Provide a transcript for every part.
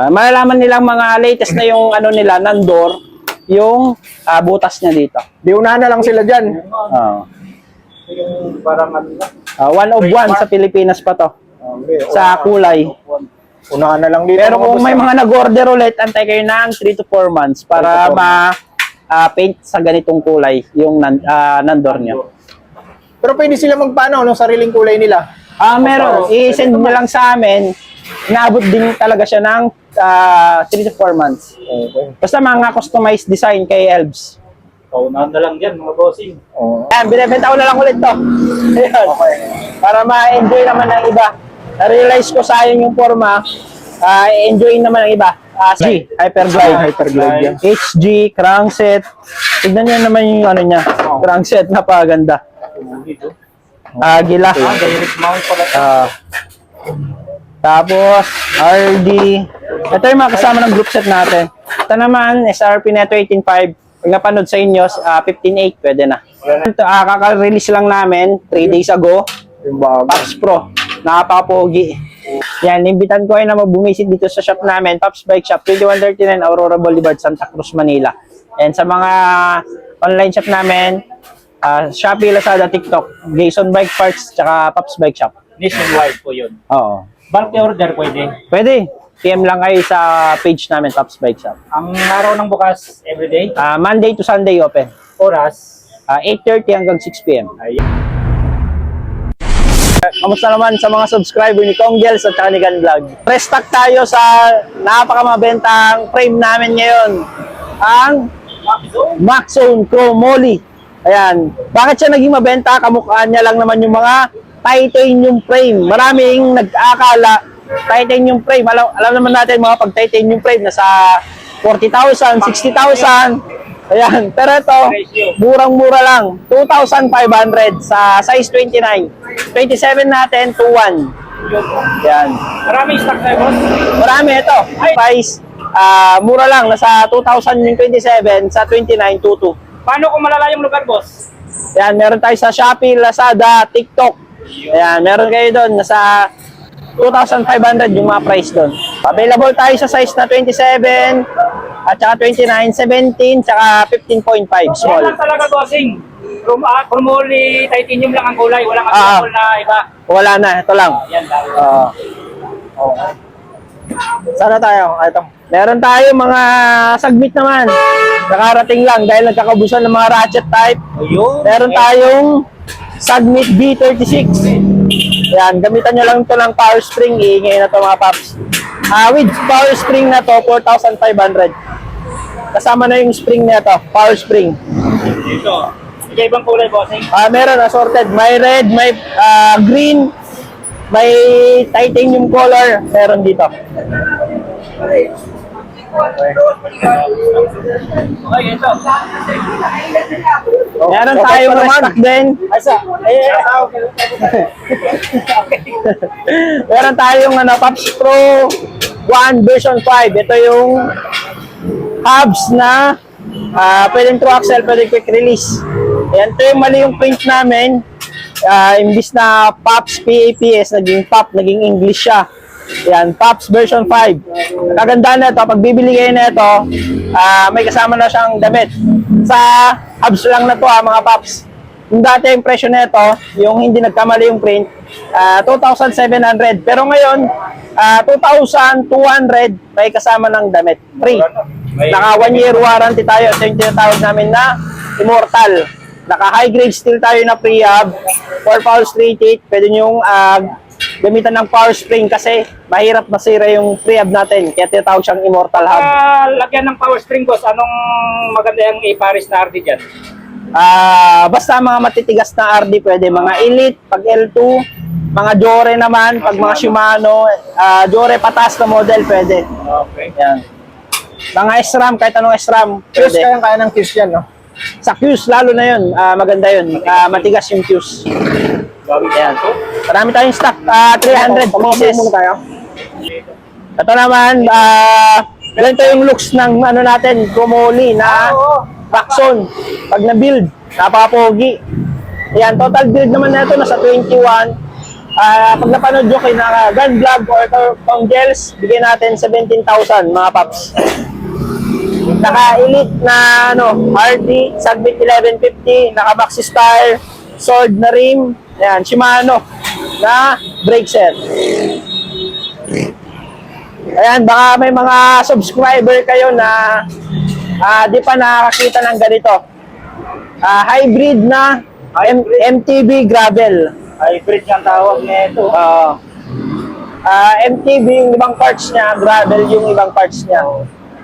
Malalaman nilang mga latest na yung ano nila, Nandor, yung butas niya dito. Di unahan na lang sila dyan. Yung parang ano na. One of one sa Pilipinas pa to. Sa kulay. Unahan na lang dito. Pero kung may mga nag-order ulit, antay kayo ng 3 to 4 months para ma-paint sa ganitong kulay yung Nandor niyo. Pero pwede sila magpaano ng sariling kulay nila. Meron. I-send nyo lang sa amin. Inaabot din talaga siya ng 3 to 4 months. Okay. Basta mga customized design kay Elves. Paunahan na lang dyan, mga bossing. Ayan, binibenta ko na lang ulit to. Ayan. Okay. Para ma-enjoy naman ng iba. Na-realize ko sayang yung forma. Enjoy naman ng iba. G, Hyperglide. Hyperglide yan. HG, crankset. Tignan nyo naman yung ano niya. Crankset, napakaganda. Gila. Direct mount pala. Tapos, RD. Ito yung mga kasama ng group set natin. Ito naman, SRP Neto 18.5. Pag napanood sa inyo, 15.8, pwede na. Ito, kaka-release lang namin 3 days ago. Yung bago. Paps Pro. Nakakapogi. Yan, imbitan ko ay na magbumisit dito sa shop namin, Paps Bike Shop, 2139 Aurora Boulevard, Santa Cruz, Manila. And sa mga online shop namin, Shopee, Lazada, TikTok, Jason Bike Parts, tsaka Paps Bike Shop. Nationwide po yun. Oo. Bulk order pwede. Pwede. PM lang kayo sa page namin, Paps Bike Shop. Ang araw ng bukas, everyday. Monday to Sunday open. Oras. 8:30 hanggang 6 p.m. Ayan. Kamusta naman sa mga subscriber ni Kong Gels at saka ni Gun Vlog? Restock tayo sa napakamabentang frame namin ngayon. Ang Maxzone Chromoly. Ayan. Bakit siya naging mabenta? Kamukhaan niya lang naman yung mga titanium frame. Maraming nag-aakala titanium frame. Alam naman natin mga pag titanium frame nasa 40,000, 60,000. Ayan. Pero ito, murang-mura lang. 2,500 sa size 29. 27 natin, 2,1. Ayan. Maraming stock tayo, boss. Marami ito. Price, mura lang. Nasa 2,000 yung 27, sa 29, 22. Paano kung malala yung lugar, boss? Ayan, meron tayo sa Shopee, Lazada, TikTok. Ayan, meron kayo doon. Nasa 2,500 yung mga price doon. Available tayo sa size na 27, at saka 29, 17, saka 15.5 Yan small. lang talaga, bossing. Chromoly, titanium lang ang kulay. Walang available na iba. Wala na, ito lang. Yan lang. Sana tayo? Ito. Meron tayo mga sagmit naman. Nakarating lang dahil nagkakabusan ng mga ratchet type. Ayun. Meron tayong Sagmit B36. Yan, gamitan nyo lang ito ng power spring. Iingay na ito mga paps. With power spring na to, 4,500. Kasama na yung spring na ito, power spring. Dito. Ibang kulay, bossing. Meron assorted. May red, may green, may titanium color. Meron dito. Okay, ito. Meron tayong restock din. Meron tayong Paps Pro 1 version 5. Ito yung hubs na pwedeng through axle, pwedeng quick release. Ayan, ito yung mali yung print namin. Imbis na Paps PAPS, naging PAP, naging English siya. Ayan, Paps version 5. Kagandaan na ito, pag bibili kayo na ito, may kasama na siyang damit. Sa hubs lang na ito mga Paps. Yung dati yung presyo na ito, yung hindi nagkamali yung print, 2,700. Pero ngayon, 2,200 may kasama ng damit. Free. Naka 1 year warranty tayo. Ito yung tinatawag namin na Immortal. Naka high grade steel tayo na pre-hub. 4 power straight 8. Pwede nyo gamitan ng power spring kasi mahirap masira yung pre-hub natin. Kaya tinatawag siyang Immortal hub. Lagyan ng power string, boss. Anong maganda yung iparis na RD dyan? Basta mga matitigas na RD pwede. Mga Elite, pag L2, mga Jore naman, pag mga Shimano, Jore patas na model pwede. Okay. Yan. Mga SRAM, kahit anong SRAM, Fuse, pwede. kaya ng fuse yan, no? Sa Fuse, lalo na yun. Maganda yun. Matigas yung Fuse. Yan. Marami tayong stock. 300 pieces. Ito naman, ganito yung looks ng ano natin, Chromoly na Maxzone. Pag na-build, napapogi. Yan, total build naman na ito nasa 21. Pag napanood nyo kay na gun vlog or pang gels, bigyan natin 17,000 mga paps. Naka-elite na ano, RD, Sagbit 1150, naka-maxi star, sword na rim, ayan, Shimano na brake set. Ayan, baka may mga subscriber kayo na di pa nakakita ng ganito. Hybrid na MTB gravel. Hybrid ang tawag nito. MTB yung ibang parts niya, gravel yung ibang parts niya.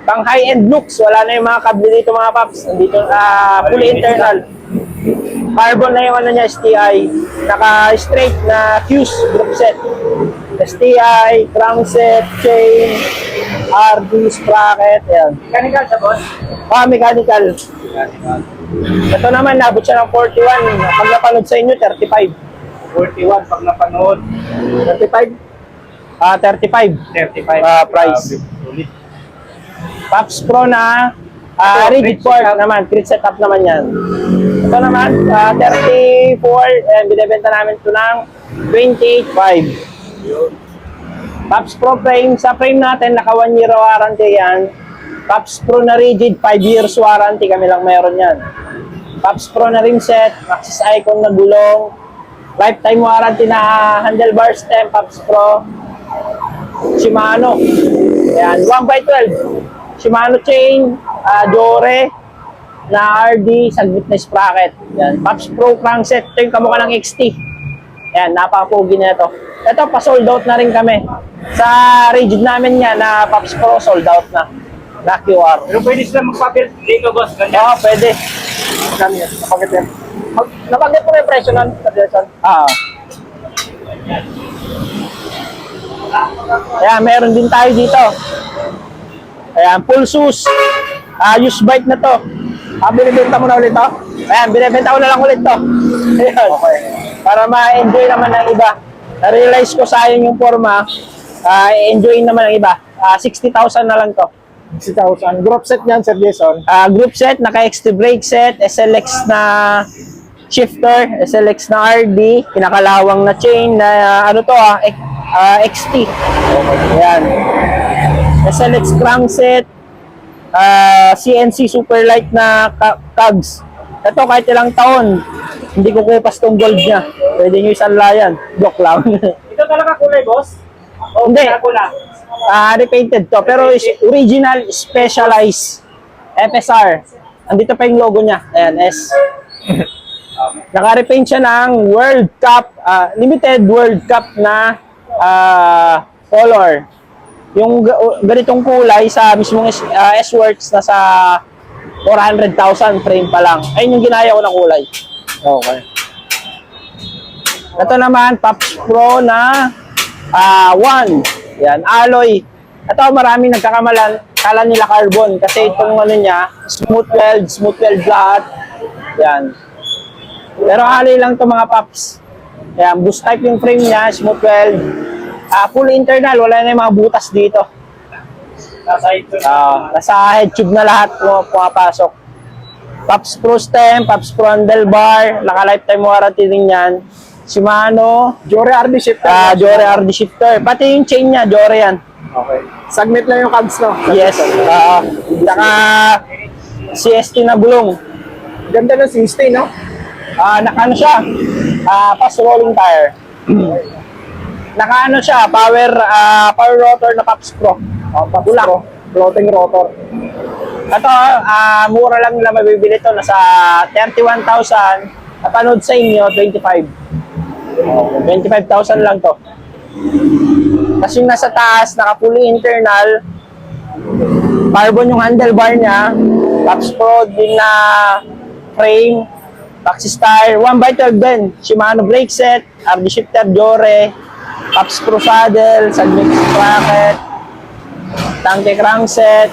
Pang high-end looks, wala na yung mga kable dito mga paps. Nandito, fully internal. Carbon na yung ano niya, STI. Naka-straight na fuse group set. STI, crankset, chain, RD, sprocket, yan. Mechanical sa boss? Mechanical. Ito naman, nabot siya ng 41. Pag napanood sa inyo, 35. 41 pag napanood. 35? 35. 35. Price. Ulit. Pops Pro na rigid crit fork setup. naman, crit setup naman yan. Ito naman, 34, and binibenta namin ito ng 28.5. Pops Pro frame, sa frame natin, naka 1 year warranty yan. Pops Pro na rigid, 5 years warranty, kami lang meron yan. Pops Pro na rim set, Maxis Icon na gulong, lifetime warranty na handlebar stem, Pops Pro, Shimano. Ayan, 1x12. Shimano chain, Jore, na RD, Sagbit na sprocket. Ayan, Pops Pro crankset. Ito yung kamukha ng XT. Ayan, napaka-pogi na ito. Ito, pa-sold out na rin kami. Sa rigid namin yan, na Pops Pro, sold out na. Na QR. Pero pwede sila magpapilt dito boss. Ganyan. Oo, pwede. Kami yan. Napagit yan. Napagit mo na yung presyo nun, Jason. Ayan, meron din tayo dito. Ayan, Pulsus. Use bike na to. Binibenta mo na ulit to? Ayan, binibenta ko na lang ulit to. Ayan. Okay. Para ma-enjoy naman ng iba. Na-realize ko sayang yung forma. Enjoy naman ng iba. 60,000 na lang to. 60,000. Group set niyan, Sir Jason. Group set, naka-XT brake set, SLX na shifter, SLX na RD, pinakalawang na chain na ano to XT. Ayan. SLX crankset, CNC super light na cogs. Ito kahit ilang taon, hindi ko kupas tong gold niya. Pwede nyo isanlayan. Block lang. Ito talaga kulay boss? O Hindi. pula? Repainted to, pero is original specialized FSR. Andito pa yung logo niya. Ayan, S. Naka-repaint siya ng World Cup, limited World Cup na color. Yung ganitong kulay sa mismong S-Works na sa 400,000 frame pa lang. Ayun yung ginaya ko ng kulay. Okay. Ito naman, Pops Pro na 1. Yan, alloy. Ito, maraming nagkakamalan. Kala nila carbon kasi itong ano niya, smooth weld lahat. Yan. Pero alloy lang to mga paps. Yan, boost type yung frame niya, smooth weld. Full internal, wala na yung mga butas dito. Nasa head tube na lahat pumapasok. Pops Pro stem, Pops Pro handlebar, naka-lifetime warranty din yan. Shimano, Jore RD shifter. Jore RD shifter. Pati yung chain niya, Jore yan. Okay. Sagmit lang yung cogs, no? Yes. Naka CST na gulong. Ganda ng C-stay, no? Naka ano siya? Fast rolling tire. Naka ano siya? Power rotor na Pops Pro. Bulak. Floating rotor. Ito, mura lang nila mabibili ito. Nasa 31,000. Napanood sa inyo, 25. 25,000 lang to. Kasi yung nasa taas, naka-fully internal, carbon yung handlebar niya, Pops Pro din na frame, Maxis tire, 1x12 din, Shimano brake set, RD shifter, Jore, Pops Pro saddle, Sagbit sprocket, tangke crankset,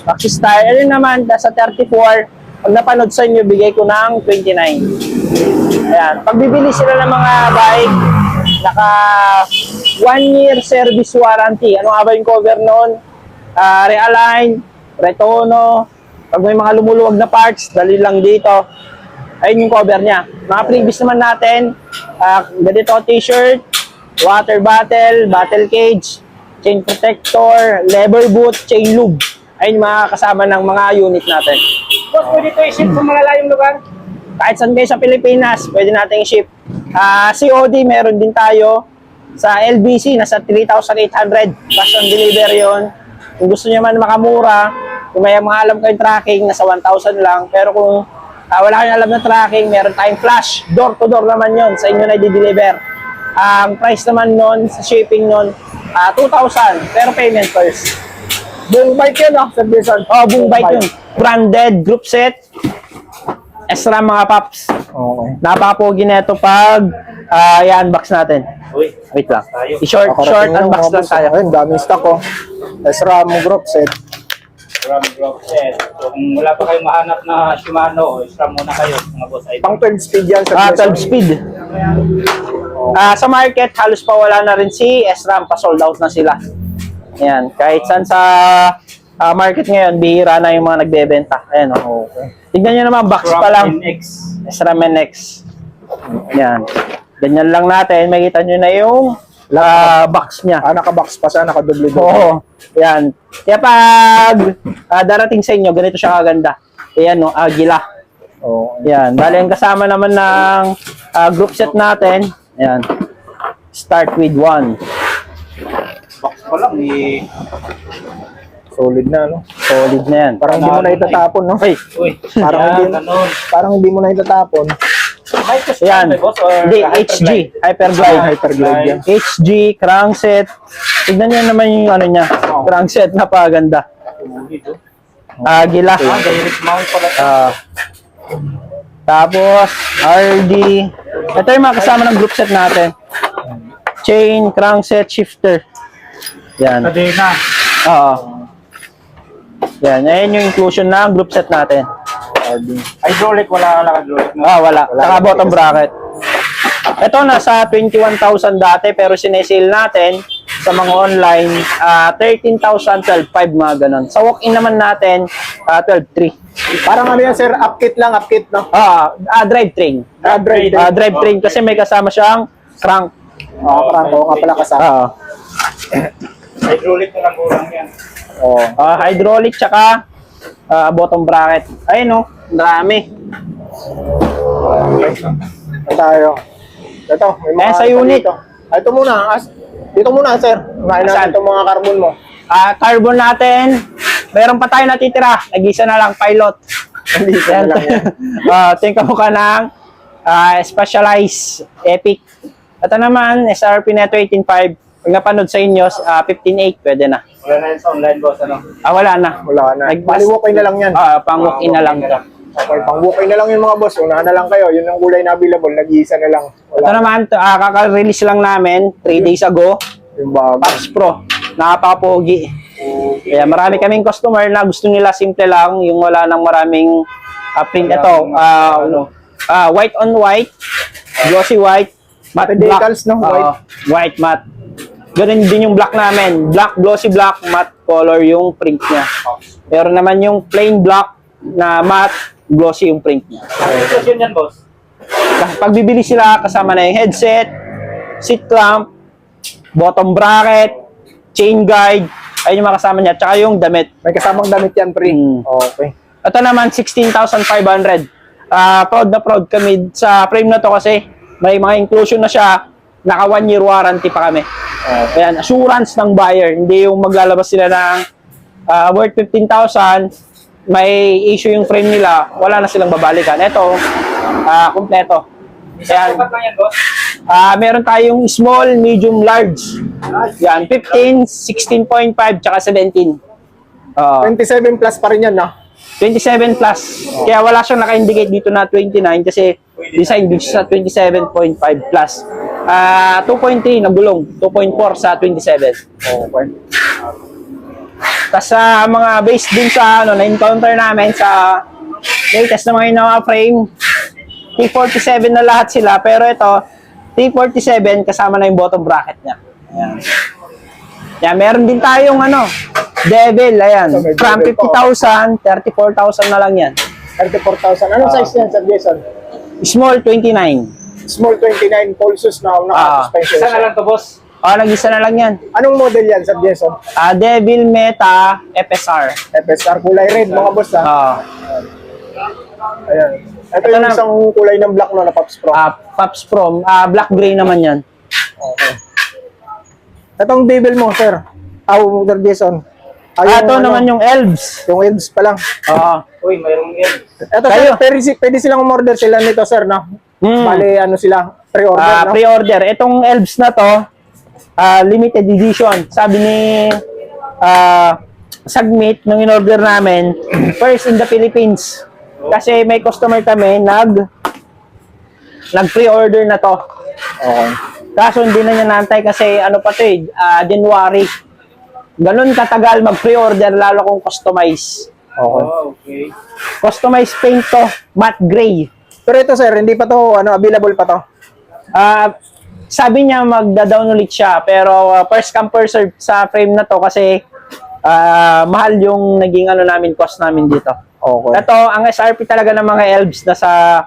Maxis tire. Ayun naman, nasa 34, pag napanood sa inyo, bigay ko ng 29. Ayan, pag bibili sila ng mga bike, naka 1 year service warranty. Ano nga ba yung cover noon? Realign, Retono, pag may mga lumuluwag na parts, dali lang dito. Ayun yung cover niya. Mga previous naman natin, ganito t-shirt, water bottle, battle cage, chain protector, lever boot, chain lube. Ayun yung mga kasama ng mga unit natin. Boss, pwede ito i-ship sa malalayong lugar? Kahit saan kayo sa Pilipinas, pwede natin i-ship. COD, meron din tayo. Sa LBC, nasa 3,800. Cash on deliver yun. Kung gusto niyo man makamura, kung may mga alam kayong tracking, nasa 1,000 lang. Pero kung wala kayong alam na tracking, meron tayong flash. Door to door naman yon, sa inyo na i-deliver. Ang price naman nun, sa shipping nun, 2,000. Pero payment first. Buong bike yan, Sir Jason. Oh, buong bike yun. Branded, group set. Extra mga paps. Okay. Napapogi na ito pag i-unbox natin. Uy, Wait lang. tayo. I-short unbox lang tayo. Ayun, daming stock ko. SRAM group set. Drop set. So, kung wala pa kayong mahanap na Shimano, strum muna kayo, mga boss. Ay, Pang 12 speed yan, Sir Jason. 12 speed. Sa market, halos pa wala na rin si SRAM. Pa-sold out na sila. Ayan. Kahit saan sa market ngayon, bihira na yung mga nagbebenta. Ayan, oh. Okay. Tignan nyo naman, box pa lang. NX. SRAM NX. Ayan. Ganyan lang natin. Makita nyo na yung box niya. Naka-box pa siya, naka-double-double. Oo. Yan. Kaya pag darating sa inyo, ganito siya kaganda. Ayan, no, Agila. Oo. Yan. Bali, ang kasama naman ng group set natin. Ayan. Start with 1. Box pa lang, eh. Solid na, no? Solid na yan. Parang hindi mo na itatapon, no? Ay, Uy, Parang yan, hindi, ganun. parang hindi mo na itatapon. May custom yan. ba, boss? Or Hindi, hyperglide? HG. Hyperglide. Hyperglide yan. HG, crankset. Tignan nyo naman yung ano niya. Crankset, napakaganda. Dito. Agila. Direct mount pala. Tapos, RD. Ito yung mga kasama ng group set natin. Chain, crankset, shifter. Yan. Kadena. Oo. Yan. Ayan yung inclusion ng group set natin. Hydraulic, wala hydraulic. No? Wala. Saka bottom bracket. Ito, nasa 21,000 dati, pero sinesil natin sa mga online, 13,000, 12,500, mga ganun. Sa walk-in naman natin, 12,300. Parang ano yan, sir? Upkit lang, upkit, no? Drivetrain. Drive. Drivetrain kasi may kasama siyang crank. Parang ko nga pala kasama. Hydraulic na lang kulang yan. Oo. Hydraulic, tsaka bottom bracket. Ayun, no? Dami. Ito tayo. Ito, may mga Ayan, sa unit. dito. Ito muna. Dito muna, sir. Unahin Saan? natin itong mga carbon mo. Carbon natin, meron pa tayo natitira. Nag-isa na lang, pilot. Dito na lang yan. Tingin ka mukha ng Specialized Epic. Ito naman, SRP Neto 18.5. Pag napanood sa inyo, 15.8, pwede na. Wala na yun sa online, boss. Ano? Wala na. Wala na. Paliwakay na lang yan. Pang-walk-in na lang. Okay, pang-walk-in na lang yung mga boss. Unahan na lang kayo. Yun ang kulay na available. Nag-iisa na lang. Ito Wala. naman, kaka-release lang namin 3 days ago. Yung bago. Paps Pro. Nakakapogi. Kaya marami kaming customer na gusto nila simple lang, yung wala nang maraming print. Ito, white on white, glossy white, matte black. Decals, no? White. White matte. Ganun din yung black namin. Black, glossy black, matte color yung print niya. Pero naman yung plain black na matte, glossy yung print niya. Ano yun yan, boss? Pag bibili sila, kasama na yung headset, seat clamp, bottom bracket, chain guide, ayun yung mga kasama niya. Tsaka yung damit. May kasamang damit yan, pre. Okay. Ito naman, 16,500. Proud na proud kami sa frame na to kasi may mga inclusion na siya. Naka 1 year warranty pa kami. Ayan, assurance ng buyer. Hindi yung maglalabas sila ng worth 15,000, may issue yung frame nila, wala na silang babalikan. Ito, kompleto. Ayan. Sapat lang yan, boss. Meron tayong small, medium, large. Yan, 15, 16.5, tsaka 17. 27 plus pa rin yan, no? 27 plus. Kaya wala siyang naka-indicate dito na 29 kasi design din siya sa 27.5 plus. 2.3 na gulong, 2.4 sa 27. Okay. Tapos sa mga based din sa na-encounter namin sa latest na mga frame, T47 na lahat sila, pero ito, T47 kasama na yung bottom bracket niya. Ayan. Yan, meron din tayong Devil, ayan. So, may From Devil 50,000, 34,000 na lang yan. 34,000. Anong size yan, Sir Jason? Small 29. Small 29 pulses na naka-suspension. Isa na lang to, boss. Nag-isa na lang yan. Anong model yan, Sir Jason? Devil Meta FSR. FSR kulay red, mga boss ha. Ayan. Ito Ito yung na. isang kulay ng black no, na Pops Pro. Pops Pro. Black gray naman yan. Okay. Itong Devil mo, Sir. Sir Jason. Ito naman yung Elves. Yung Elves pa lang. Uy, mayroong yan. Ito, Kayo. Sir, pwede silang umorder sila nito, Sir, no? Bale, ano sila? Pre-order, no? Pre-order. Itong Elves na to, limited edition. Sabi ni Sagmit, nung in-order namin, first in the Philippines. Kasi may customer kami, nag-pre-order na to. Okay. Kaso hindi na niya naantay kasi ano pa to January. Ganun katagal mag-pre-order lalo kung customize. Okay. Okay. Customize paint to, matte gray. Pero ito, Sir, hindi pa to, available pa to. Sabi niya magda-down ulit siya pero first come first serve sa frame na to kasi mahal yung naging namin cost namin dito. Okay. Ito, ang SRP talaga ng mga Elves na sa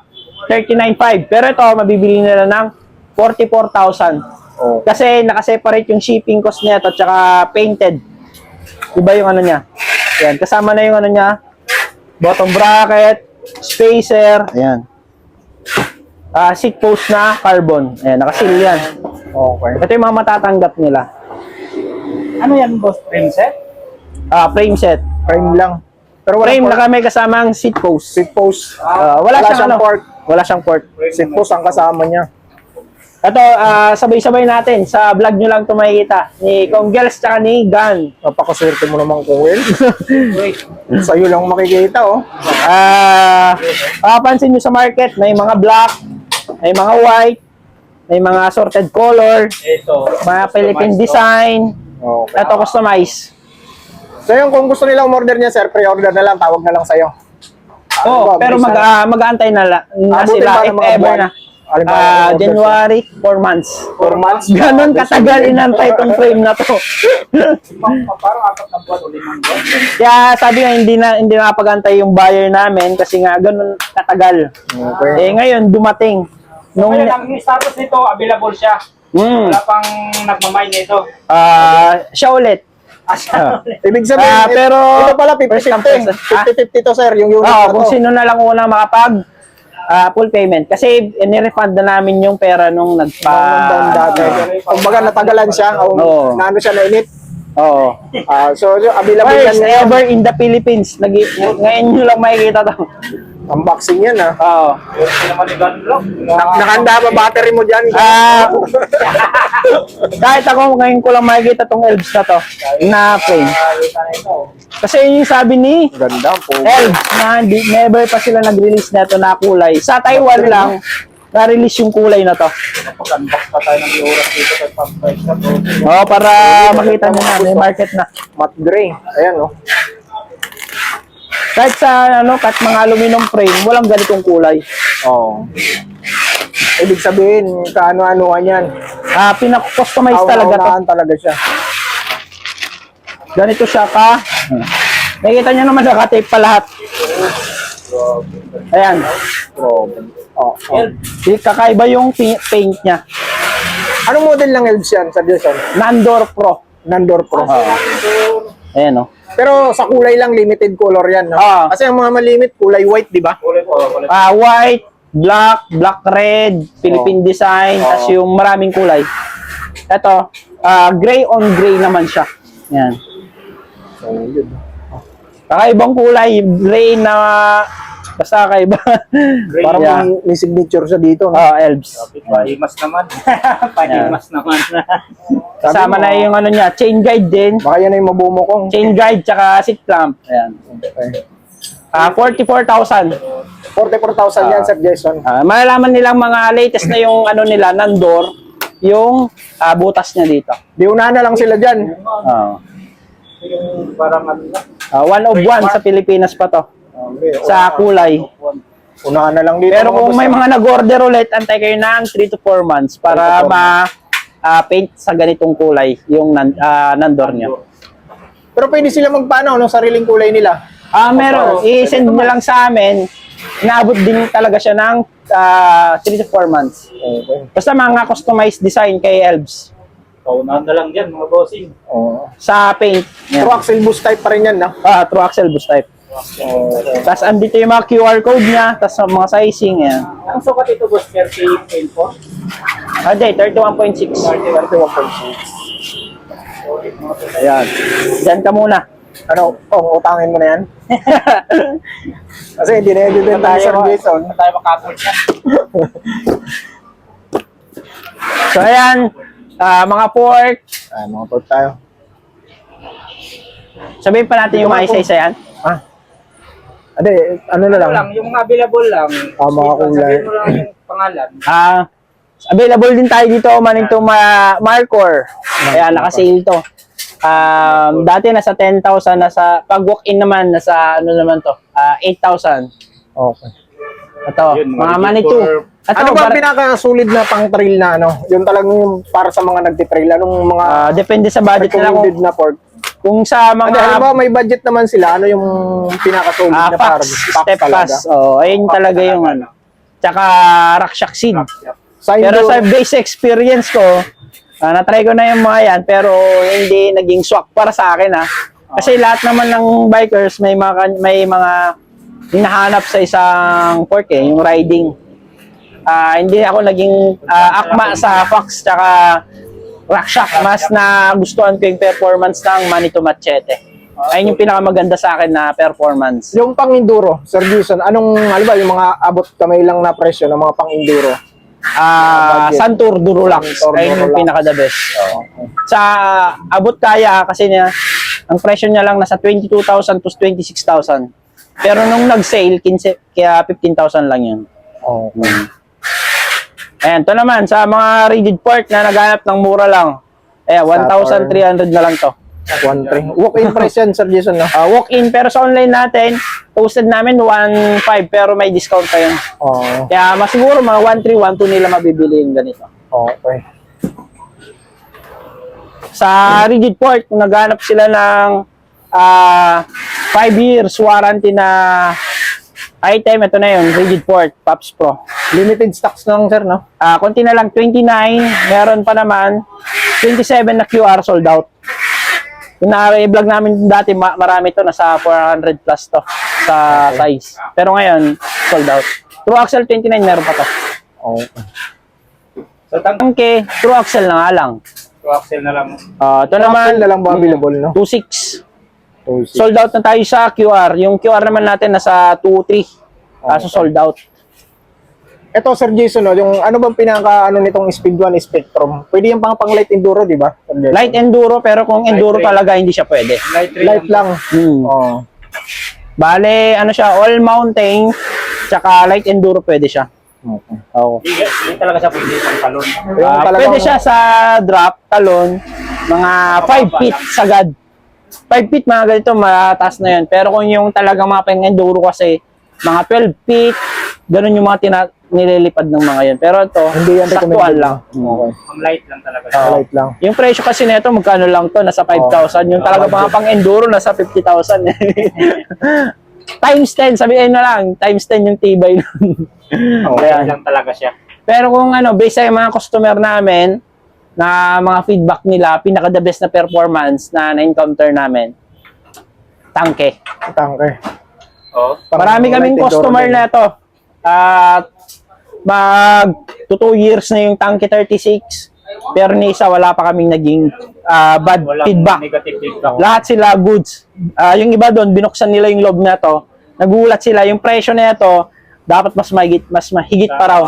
39.5 pero ito mabibili nila ng 44,000. Oh. Kasi nakaseparate yung shipping cost niya at saka painted. Iba yung niya. Ayan, kasama na yung niya. Bottom bracket, spacer, ayan. Seat post na carbon. Ayan, nakasil yan. Okay. Ito yung mga matatanggap nila. Ano yan, boss? Frame set? Frame set. Frame lang. Pero wala Frame na may kasamang seat post. seat post. Wala siyang port. Wala siyang port. Seat post ang kasama niya. Ito, sabay-sabay natin. Sa vlog nyo lang ito makikita. Ni Kong Gels tsaka ni Gan. Napakaswerte mo naman, Kuwel. Uy. Sa'yo lang makikita, oh. Papansin nyo sa market, may mga black, may mga white, may mga assorted color, Ito. mga Philippine design. Okay. Ito, customize. So yung kung gusto nila umorder niya, Sir, pre-order na lang, tawag na lang sa'yo. Pero mag-aantay na Abutin sila ba if ng mga ever buwan? na. Halimbawa, order January, 4 months. 4 months. Ganon katagal inantay itong frame na to. Parang apat na buwan o 5 buwan. Kaya sabi nga, hindi nakapag-antay yung buyer namin kasi nga ganon katagal. Okay. Ngayon, dumating. So, ngayon, ang status nito, available siya. Wala pang nagmamay nito. Siya ulit. Ibig sabihin, pero ito pala first come, first 50-50 to, Sir, yung unit na kung to. sino na lang unang makapag full payment. Kasi nirefund na namin yung pera nung Down dati. Kumbaga natagalan siya, Oo. naano siya nainit. Oo. So, available yan First ngayon. ever in the Philippines. Ngayon nyo lang makikita to. Unboxing yan, ha. Oo. Hindi naman ni Gunlock. Nakahanda ba battery mo dyan? Kahit ako ngayon ko lang makikita tong Elves na to. Na frame. Kasi yun yung sabi ni Ganda po. Elves na never pa sila nag-release na ito na kulay. Sa Taiwan lang, na-release yung kulay na to. Kapag-unbox pa tayo ng oras dito kay Pop Price na to. Oo, para makita nyo na, may market na. Matte gray. Ayan, oh. Kahit sa kahit mga aluminum frame, walang ganitong kulay. Oo. Ibig sabihin, kaano-anuhan yan. Pinakustomize talaga to. Kauna-unahan talaga siya. Ganito siya ka. Nakikita nyo naman nakatape pa lahat. Ayan. Problem. Oh. Kakaiba yung paint niya. Anong model ng Elves yan, Sir Jason? Nandor Pro. Nandor Pro. Ayan o. Pero sa kulay lang, limited color yan. No? Kasi ang mga malimit, kulay white, di ba? Kulay po. White, black, black red, Philippine design, tas yung maraming kulay. Ito, gray on gray naman siya. Yan. Kakaibang kulay, gray na basta kakaiba. Parang may signature siya dito. No? Elves. Pahimas naman. Pahimas naman. Kasama na yung niya, chain guide din. Baka yan ay mabumo kong. Chain guide tsaka seat clamp. Ayan. 44,000. 44,000 yan, Sir Jason. Malalaman nilang mga latest na yung nila, Nandor, yung butas niya dito. Di una na lang sila dyan. Yung parang ano na. One of one sa Pilipinas pa to. Sa kulay. Unahan na lang dito. Pero kung may mga nag-order ulit, antay kayo ng 3 to 4 months para ma-paint sa ganitong kulay yung Nandor niya. Pero pwede sila magpaano ng sariling kulay nila. Meron. I-send nyo lang sa amin. inaabot din talaga siya ng 3 to 4 months. Okay. Basta mga customized design kay Elves Paunahan na lang dyan, mga bossing. Oo. sa paint. True axle boost type pa rin yan, no? True axle boost type. Okay. Tapos andito yung mga QR code niya, tapos mga sizing yan. Ang sukat ito, boss, 30.4. Hindi, 31.6. 31.6. Ayan. Diyan ka muna. Ano, utangin mo na yan? Kasi hindi na yun din tayo sa Jason. Hindi tayo makatol yan. So ayan, mga pork. Mga pork tayo. Sabihin pa natin yung mga isa-isa yan. Hindi, ano na Ano lang. lang, yung mga available lang. Mga kulay. Sabihin mo lang yung pangalan. Available din tayo dito, maning to Marcor. Ayan, naka-sale to. Dati nasa 10,000, pag walk-in naman, nasa ano naman to, 8,000. Okay. Ito, Yun, mga mga Manitou. for- Ito, Ano ba ang pinaka-solid na pang-trail na ano? Yung talagang yung para sa mga nagtitrail. Anong mga depende sa budget nila recommended kung, na pork? kung sa Hindi, mga halimbawa may budget naman sila. Ano yung pinaka-solid na para? packs, step pass. Ayun talaga yung ano. Tsaka Rakshak Seed. Sa Pero Indo, sa base experience ko, na-try ko na yung mga yan, pero hindi naging swak para sa akin Kasi lahat naman ng bikers may mga hinahanap sa isang pork yung riding. Hindi ako naging akma sa Fox tsaka Rakshak. Mas nagustuhan ko yung performance ng Manitou Machete. Ayun yung pinakamaganda sa akin na performance. yung pang-enduro, Sir Jason, anong, halimbawa yung mga abot kamay lang na presyo ng mga pang-enduro? Santur Durulax. Santur Ayun yung Durulax. pinaka-the best. Sa abot kaya kasi ang presyo niya lang nasa 22,000 to 26,000. Pero nung nag-sale, 15, kaya 15,000 lang yun. Okay. Ayan, ito naman, sa mga rigid part na naghanap ng mura lang. Ayan, 1,300 na lang to. 1.3. Walk-in price yan, Sir Jason, no? Walk-in, pero sa online natin, posted namin 1,500 pero may discount pa yun. Oo. Kaya masiguro mga 1,300, 1,200 nila mabibili yung ganito. Okay. Sa rigid port, kung naghanap sila ng 5 years warranty na item, ito na yun, rigid port, Pops Pro. Limited stocks lang, sir, no? Konti na lang, 29, meron pa naman, 27 na QR sold out. Yung na-vlog namin dati, marami to, nasa 400 plus to sa size. Pero ngayon, sold out. True Axle 29, meron pa to. Okay. So, Tangke, True Axle na nga lang. True axle na lang. Ito naman, na lang ba available, no? 2.6. 2.6. Sold out na tayo sa QR. Yung QR naman natin nasa 2.3. Kaso sold out. Ito, Sir Jason, no? Yung ano bang pinaka, ano nitong Speed 1 Spectrum? Pwede yung pang light enduro, di ba? Sir Jason? Light enduro, pero kung enduro Light talaga, hindi siya pwede. Light lang. Oh. Bale, ano siya, all mountain, tsaka light enduro pwede siya. Okay. Oo. Hindi talaga siya pwede pang talon. Yung talagang- Pwede siya sa drop, talon, mga 5 feet sagad. 5 feet, mga ganito, mataas na yun. Pero kung yung talagang mga pang-enduro kasi, mga 12 feet, ganun yung mga nililipad ng mga yun. Pero ito, Hindi yan saktuan recommended. lang. Okay. Pang light lang talaga. Light lang. Yung presyo kasi nito, magkano lang to? Nasa 5,000. Yung talaga mga pang-enduro, nasa 50,000. Times 10, sabihin na lang, times 10 yung tibay nun. Light lang talaga siya. Pero kung based sa mga customer namin, na mga feedback nila, pinaka-the best na performance na na-encounter namin, tangke. Tangke. Oh. Marami kaming light enduro customer din. na ito. At mag 2 years na yung tangke 36, pero ni isa wala pa kaming naging bad Walang feedback. negative feedback. Lahat sila goods. Yung iba doon, binuksan nila yung loob na to. Nagulat sila, yung presyo na ito, dapat mas mahigit pa raw.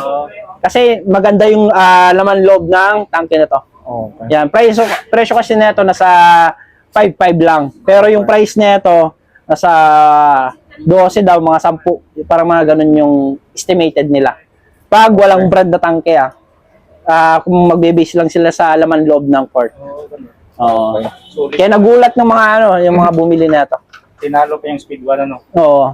Kasi maganda yung laman loob ng tangke na to. Okay. Yan, presyo kasi nito nasa 5.5 lang. Pero yung price nito nasa 12 daw, mga 10. Parang mga ganun yung estimated nila. Pag walang brand na tangke kung magbe-base lang sila sa laman loob ng port. Oo. Sulit. Kaya nagulat ng mga yung mga bumili nito. Tinalo pa yung speed 1 ano. Oo.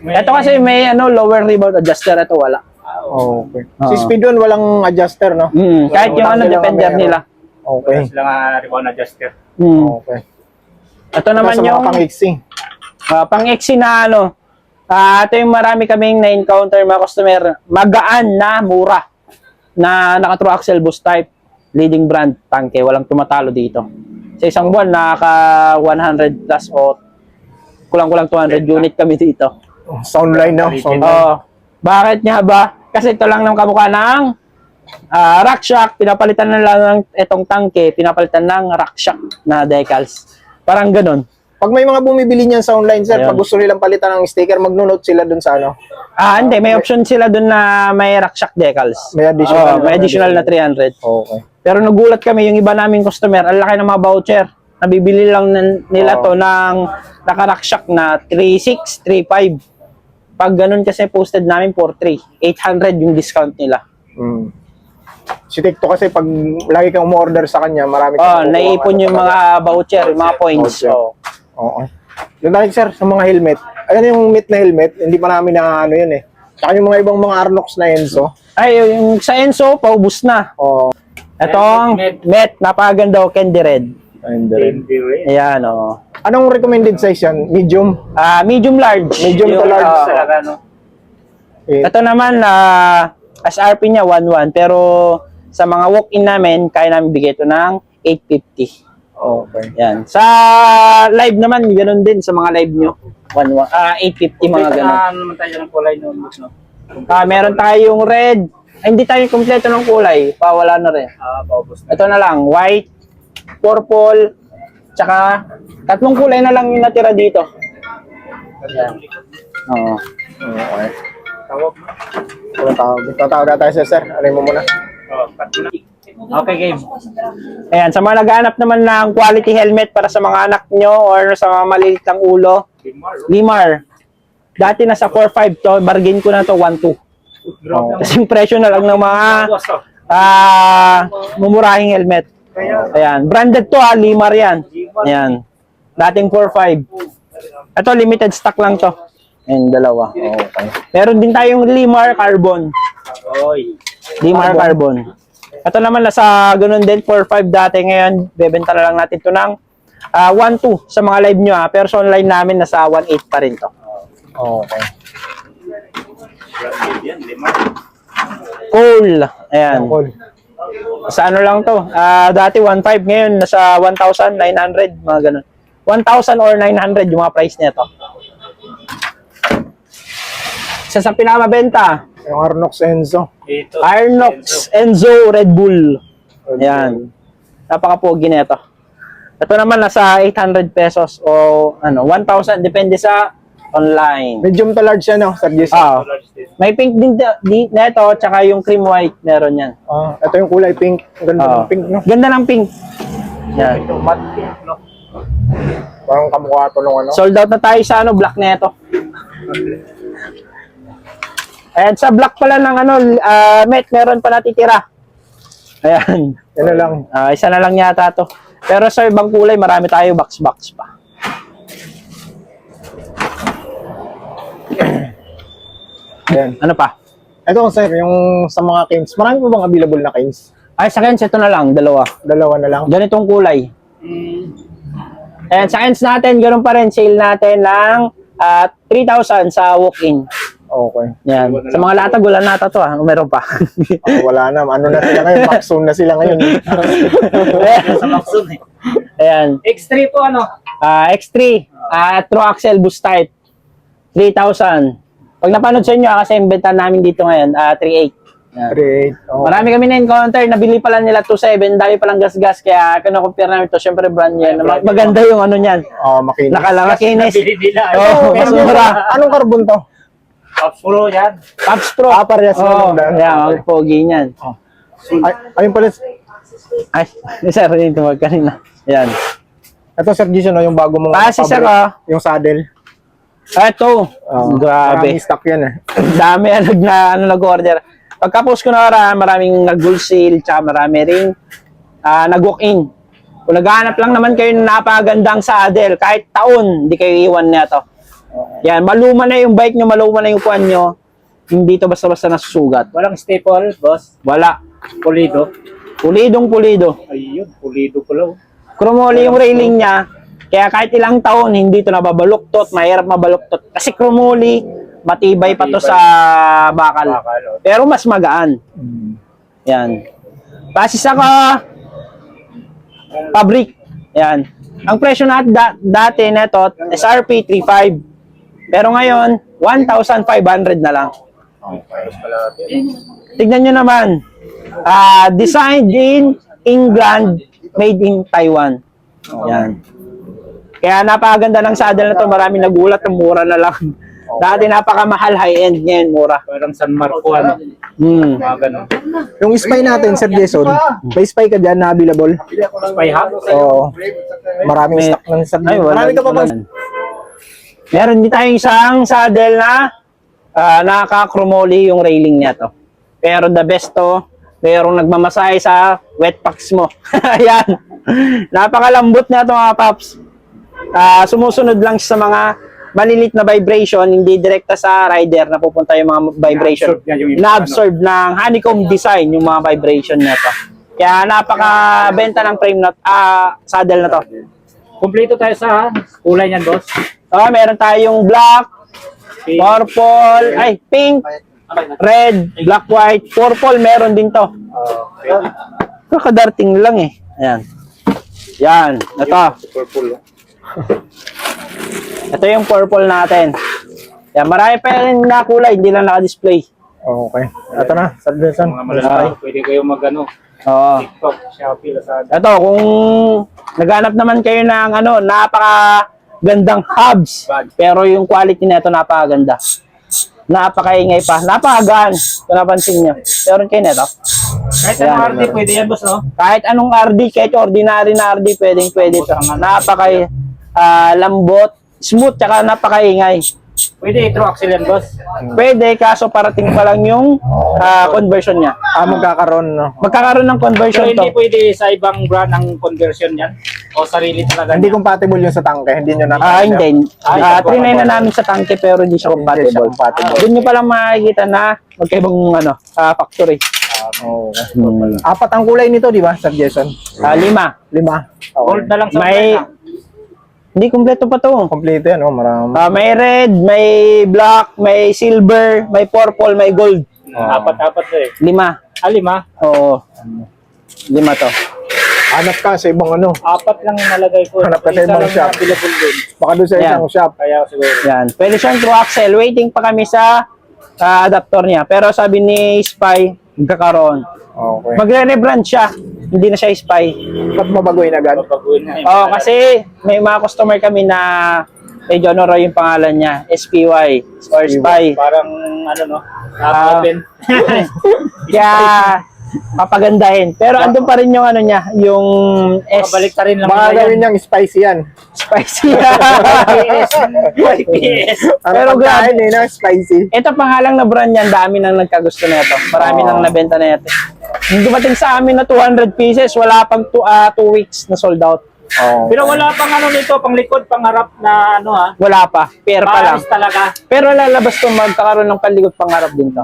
Ito kasi may lower rebound adjuster, ito wala. Okay. Oo. Si Speed 1 walang adjuster, no? Kahit yung Wala silang depender meron. nila. Okay. Wala sila nga rebound adjuster. Mm. Okay. Ito naman Sa mga yung pang-mixing. pang-exi na Ito yung marami kaming na-encounter mga customer. Magaan na mura na naka true axle boost type. Leading brand, tangke. Walang tumatalo dito. Sa isang buwan, nakaka 100 plus o kulang-kulang 200 unit kami dito. Soundline, no? Soundline. Oo. Bakit nga ba? Kasi ito lang ng kamukha ng rack shock. Pinapalitan na lang ng itong tangke. Pinapalitan ng rack shock na decals. Parang ganun. Pag may mga bumibili niyan sa online, sir, Ayun. pag gusto nilang palitan ng sticker, magno-note sila dun sa ano. Hindi. May option sila dun na may rack shock decals. May additional. May additional na 300. Okay. Pero nagulat kami, yung iba naming customer, ang laki ng mga voucher. Nabibili lang nila to ng naka-rack shock na 3.6, 3.5. Pag ganun kasi posted namin 4.3. 800 yung discount nila. Mm. Si Tikto kasi pag lagi kang umorder sa kanya, marami kang makukuha Naiipon ano yung talaga. mga voucher, yung mga points. Voucher. Oo. Yung tayo, sir, sa mga helmet. Ayun yung meat na helmet, hindi pa namin na ano yun eh. Saka yung mga ibang mga Arnox na Enzo. Ay, yung sa Enso, paubos na. Oo. Itong Met, napakaganda o Candy Red. Hindi rin. Ayan, o. Anong recommended size yan? Medium? Medium large. Medium to Yung, large. Talaga, no? Eh, ito naman, SRP niya 1.1. Pero sa mga walk-in namin, kaya namin bigay ito ng 850. okay. Yan. Sa live naman, ganoon din sa mga live nyo. 850 mga ganun. Ano naman tayo ng kulay noon, no? Meron tayong red. Ay, hindi tayo kompleto ng kulay. Pawala na rin. Paubos na. Ito na lang, white, purple, tsaka 3 kulay na lang yung natira dito. Yan. Oo. Okay. Tawag. Tatawag na tayo, sir. Ano mo muna? Cut mo na. Okay, game. Ayan, sa mga naghahanap naman ng quality helmet para sa mga anak nyo or sa mga maliit ng ulo, Limar. Dati nasa 4.5 to, bargain ko na to 1.2. Kasi yung presyo na lang ng mga mumurahing helmet. Ayan, branded to Limar yan. Ayan. Dating 4.5. Ito, limited stock lang to. Ayan, dalawa. Okay. Meron din tayong Limar Carbon. Oy. Limar Carbon. Ito naman nasa ganun din 4.5 dati, ngayon bebenta na lang natin to ng 1.2 sa mga live nyo pero sa online namin nasa 1.8 pa rin to. Okay. Yan, lima. Cool. Ayan. Cool. Sa ano lang to? Dati 1.5, ngayon nasa 1,900 mga ganun. 1,000 or 900 yung mga price nito. Isa sa pinamabenta, Yung Arnox Enzo. Ito. Arnox Enzo Red Bull. Ayan. Napaka-pogi nito. Ito naman nasa 800 pesos o 1,000 depende sa online. Medium to large yan, no, Sir Jason? May pink din nito tsaka yung cream white meron yan. Ito yung kulay pink. Ang ganda ng pink, no? Ganda ng pink. Yan. Ito, matte pink, no? Parang kamukha to nung ano. Sold out na tayo sa black nito. Ayan, sa black pala ng Met, meron pa natitira. Ayan. Yan na lang. Isa na lang yata to. Pero sa ibang kulay, marami tayo box pa. Ayan. Ano pa? Ito, sir, yung sa mga canes. Marami pa bang available na canes? Ay, sa Kens, ito na lang, dalawa. Dalawa na lang. Ganitong kulay. Ayan, sa Kens natin, ganoon pa rin, sale natin ng 3,000 sa walk-in. Okay. Yan. Sa mga latag, wala nata to meron pa. Wala na. Ano na sila ngayon? Maxon na sila ngayon. Sa Maxon, eh. Ayan. X3 po, ano? X3, True Axle Boost Type, 3,000. Pag napanood sa inyo, kasi inventa namin dito ngayon, 3,800. Yan. 3.8. Oh. Marami kami na-encounter, nabili pala nila 2,700, dami palang gas-gas, kaya kino-compare namin ito, syempre brand yan. Maganda yung niyan. Makinis. Nakalakinis. Nabili nila. Oo, mas mura. Anong carbon to? Puro yan. Tops Pro. Parehas Oo, na. yan, ang pogi niyan. Ayun pala. Ay, sir, dito wag kanina. Yan. Ito, Sir Jason, yung bago mong Si sir, fabric, yung saddle. Ito. Grabe. Maraming stock yan, eh. Dami nag-order. Pagka-post ko na maraming nag-gold sale, tsaka marami ring nag-walk-in. Kung naghahanap lang naman kayo ng napagandang saddle, kahit taon, hindi kayo iwan nito. Yan, maluma na yung bike nyo, maluma na yung kuwan nyo. Hindi to basta-basta nasusugat. Walang staple, boss. Wala. Pulido. Pulidong pulido. Ayun, pulido pala. Chromoli yung railing niya, Kaya kahit ilang taon, hindi ito nababaluktot, mahirap mabaluktot. Kasi krumuli, matibay pa to sa bakal. Pero mas magaan. Yan. Base sa fabric. Yan. Ang presyo natin dati nito, SRP 3.5. Pero ngayon, 1,500 na lang. Tignan nyo naman. Designed in England, made in Taiwan. Yan. Kaya napakaganda ng saddle na to. Maraming nagulat ng mura na lang. Dati napakamahal, high-end, ngayon mura. Parang San Marco, ano. Mga ganun. Yung spy natin, Sir Jason, may spy ka dyan na available? Spy hub? Oo. Maraming stock ng Sir Ay, Jason. Marami ka pa ba? Meron din tayong isang saddle na nakaka-chromoli yung railing niya to. Pero the best to, merong nagmamasahe sa wet packs mo. Ayan. Napakalambot na to mga paps. Sumusunod lang sa mga malilit na vibration, hindi direkta sa rider na pupunta yung mga vibration. Na-absorb ng honeycomb design yung mga vibration na to. Kaya napaka-benta ng frame na saddle na to. Kumpleto tayo sa kulay niyan, boss. Meron tayong black, purple, pink, red, black, white, purple, meron din to. Kakadarting lang eh. Ayan. Yan, ito. Purple. Ito yung purple natin. Yan, marami pa rin na kulay, hindi lang naka-display. Okay. Ito na, Sir Jason. Mga malalaki, pwede kayo mag-ano. Oo. TikTok, Shopee, Lazada. Ito, kung naghanap naman kayo ng napaka-gandang hubs, pero yung quality nito napakaganda. Napakaingay pa. Napakagaan. Kung napansin nyo. Meron kayo nito. Kahit anong RD, pwede yan, boss, no? Kahit anong RD, kahit ordinary na RD, pwede ito. Napaka lambot, smooth, tsaka napakaingay. Pwede i-throw axle yan, boss. Pwede, kaso parating pa lang yung conversion niya. Magkakaroon, no? Magkakaroon ng Pero conversion hindi to. pwede sa ibang brand ang conversion yan? O sarili talaga Hindi niya? compatible yun sa tangke. Hindi nyo na. Hindi. Trinay na namin sa tangke pero hindi siya compatible. Doon nyo palang makikita na magkaibang factory. Okay. Apat ang kulay nito, di ba, Sir Jason? 5. 5. Gold na lang sa May, may... hindi kumpleto pa to. Kompleto yan, oh. Marami. May red, may black, may silver, may purple, may gold. Apat-apat eh. 5. 5? Oo. 5 to. Hanap ka sa ibang ano. Apat lang yung nalagay ko. Hanap ka sa Isa ibang lang shop. na available din. Baka doon sa Yan. isang shop. Kaya siguro. Yan. Pwede siyang true axle. Waiting pa kami sa adapter niya. Pero sabi ni Spy, magkakaroon. Okay. Magre-rebrand siya. Hindi na siya Spy. Ba't mabagoy na agad? Babaguhin na eh. Kasi may mga customer kami na medyo ano raw yung pangalan niya. SPY or Spy. Parang ano no? Open. Kaya papagandahin. Pero andun pa rin yung ano niya, yung Mabalik ta rin lang Baka nila gawin yan. niyang spicy yan. spicy. YPS. Pero grabe. grabe na spicy. Ito pangalang na brand yan, dami nang nagkagusto na ito. Marami nang nabenta na ito. Nung dumating sa amin na 200 pieces, wala pang 2 weeks na sold out. Oh. Pero wala pang ano nito, pang likod, pang harap na ano ha. Wala pa, pair pa lang. Paris talaga. Pero lalabas to, magkakaroon ng paligod pangarap din to.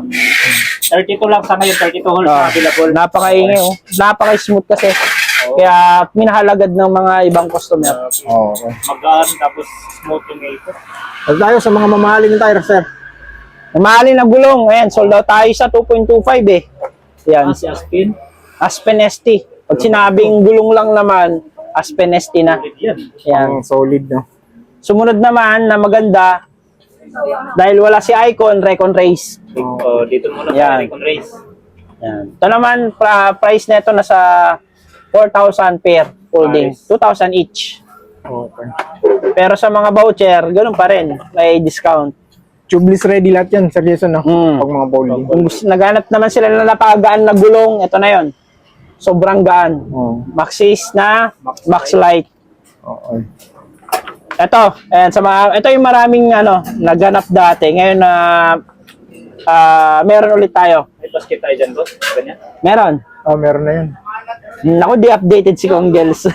32 lang sa ngayon, 32 holes na available. Napakaingay oh. Napaka-smooth kasi. Kaya minahalagad ng mga ibang customer. Okay. Magaan, tapos smooth yung ito. At tayo sa mga mamahaling tire, sir. Mahalin na gulong. Ayan, sold out tayo sa 2.25 eh. Yan. Si Aspin. Aspen ST. Pag sinabing gulong lang naman, Aspen ST na. Yan. Yan. Ang solid, no? Sumunod naman na maganda, dahil wala si Icon, Recon Race. Oh, dito muna Yan. sa Recon Race. Yan. Ito naman, price nito nasa 4,000 per folding. Nice. 2,000 each. Okay. Pero sa mga voucher, ganun pa rin. May discount. Tubeless ready lahat yan, Sir Jason, no? Mm. Pag mga folding. Kung naghanap naman sila na napagaan na gulong, ito na yon. Sobrang gaan. Oh. Maxis na Max Light. Okay. Ito, ayan, ito yung maraming naghanap dati. Ngayon na meron ulit tayo. May basket tayo dyan, boss. Ganyan. Meron. Oh, meron na yan. Naku, di updated si Kong Gels.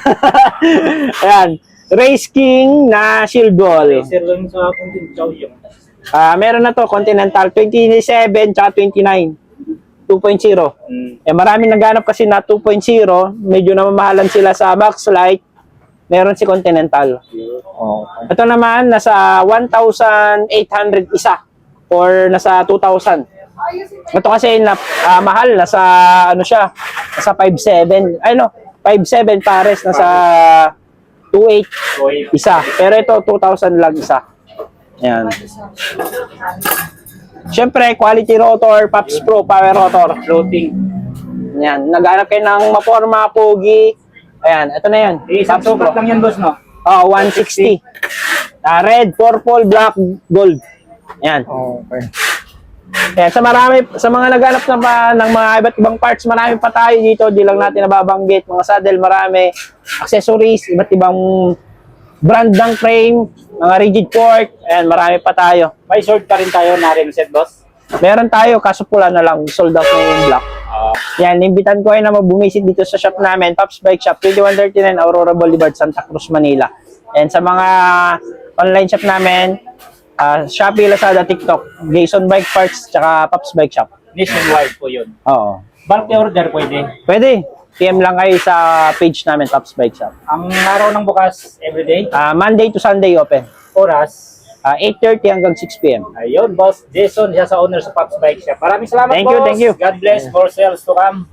Ayan. Race King na shield wall. Racer lang sa akin din. Chow yung. Meron na to, Continental 27 tsaka 29. 2.0. Mm. Maraming naghanap kasi na 2.0. Medyo namamahalan sila sa Max Light. meron si Continental. Okay. Ito naman, nasa 1,800 isa or nasa 2,000. Ito kasi mahal, nasa ano siya, nasa 5,700. Ay no, 5,700 pares, nasa 2,800 isa. Pero ito, 2,000 lang isa. Yan. Siyempre, quality rotor, Pops Pro, power rotor. Floating. Yan. Naghanap kayo ng maporma, pogi. Ayan, ito na yan. Isang Pops Pro. sukat lang yan, boss, no? Oh, 160. Red, purple, black, gold. Yan. Okay. Yan. Sa mga naghanap na pa ng mga iba't ibang parts, marami pa tayo dito. Di lang natin nababanggit. Mga saddle, marami. Accessories, iba't ibang brand ng frame, mga rigid fork. Ayan, marami pa tayo. May sword pa rin tayo na rim set, boss. Meron tayo, kaso pula na lang. Sold out na yung black. Yan, imbitan ko kayo na bumisit dito sa shop namin, Pops Bike Shop, 2139 Aurora Boulevard, Santa Cruz, Manila. And sa mga online shop namin, Shopee, Lazada, TikTok, Jason Bike Parts, tsaka Pops Bike Shop. Nationwide po yun. Oo. Bulk order pwede. Pwede. PM lang kayo sa page namin, Pops Bike Shop. Ang araw ng bukas, everyday. Monday to Sunday open. Oras. 8:30 hanggang 6 p.m. Ayun, boss. Jason, siya sa owner sa Pops Bike Shop. Maraming salamat, Thank you, boss. thank you. God bless. More sales to come.